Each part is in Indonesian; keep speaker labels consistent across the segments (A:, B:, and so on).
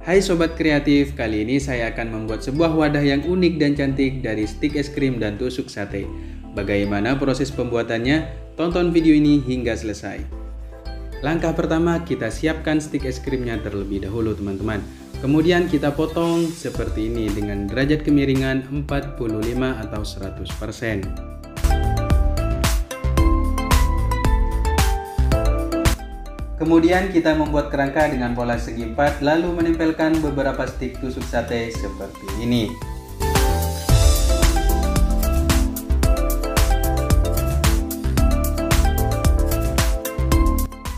A: Hai Sobat Kreatif, kali ini saya akan membuat sebuah wadah yang unik dan cantik dari stik es krim dan tusuk sate. Bagaimana proses pembuatannya? Tonton video ini hingga selesai. Langkah pertama, kita siapkan stik es krimnya terlebih dahulu teman-teman. Kemudian kita potong seperti ini dengan derajat kemiringan 45 atau 100%. Kemudian kita membuat kerangka dengan pola segi 4, lalu menempelkan beberapa stik tusuk sate seperti ini.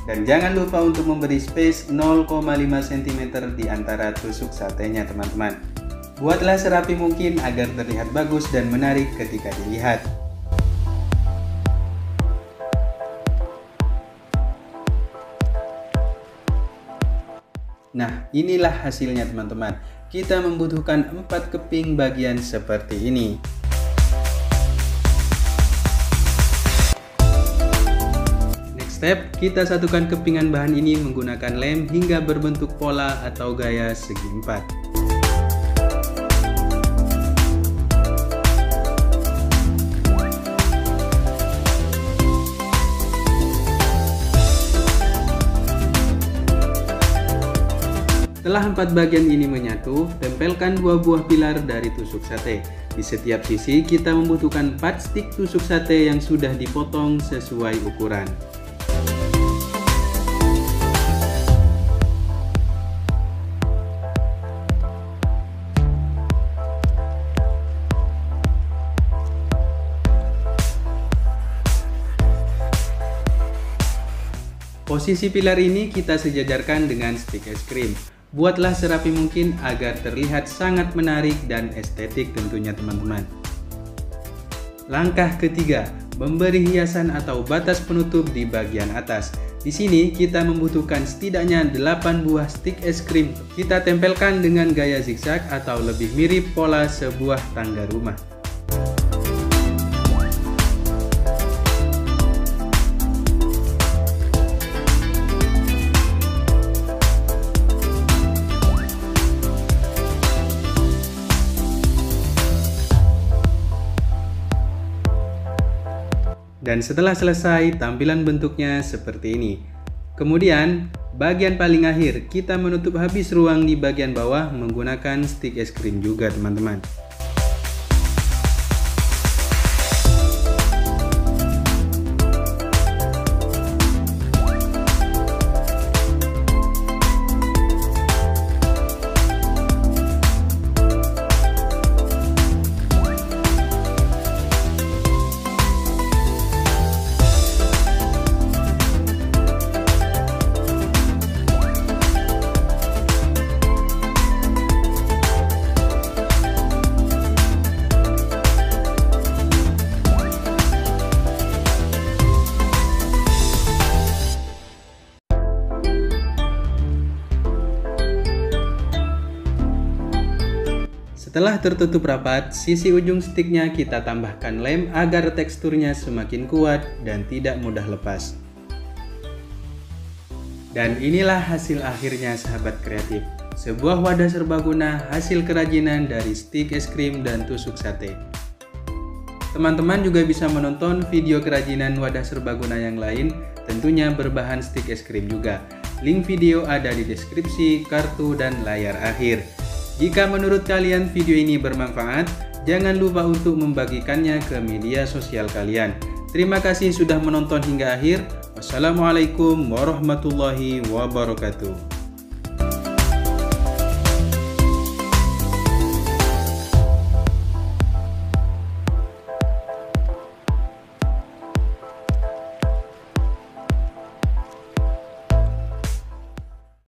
A: Dan jangan lupa untuk memberi space 0,5 cm di antara tusuk satenya teman-teman. Buatlah serapi mungkin agar terlihat bagus dan menarik ketika dilihat. Nah, inilah hasilnya teman-teman. Kita membutuhkan 4 keping bagian seperti ini. Next step, kita satukan kepingan bahan ini menggunakan lem hingga berbentuk pola atau gaya segi 4. Setelah 4 bagian ini menyatu, tempelkan 2 buah pilar dari tusuk sate. Di setiap sisi kita membutuhkan 4 stik tusuk sate yang sudah dipotong sesuai ukuran. Posisi pilar ini kita sejajarkan dengan stik es krim. Buatlah serapi mungkin agar terlihat sangat menarik dan estetik tentunya teman-teman. Langkah ketiga, memberi hiasan atau batas penutup di bagian atas. Di sini kita membutuhkan setidaknya 8 buah stik es krim. Kita tempelkan dengan gaya zigzag atau lebih mirip pola sebuah tangga rumah. Dan setelah selesai, tampilan bentuknya seperti ini. Kemudian, bagian paling akhir, kita menutup habis ruang di bagian bawah menggunakan stik es krim juga teman-teman. Setelah tertutup rapat, sisi ujung stiknya kita tambahkan lem agar teksturnya semakin kuat dan tidak mudah lepas. Dan inilah hasil akhirnya sahabat kreatif. Sebuah wadah serbaguna hasil kerajinan dari stik es krim dan tusuk sate. Teman-teman juga bisa menonton video kerajinan wadah serbaguna yang lain, tentunya berbahan stik es krim juga. Link video ada di deskripsi, kartu, dan layar akhir. Jika menurut kalian video ini bermanfaat, jangan lupa untuk membagikannya ke media sosial kalian. Terima kasih sudah menonton hingga akhir. Wassalamualaikum warahmatullahi wabarakatuh.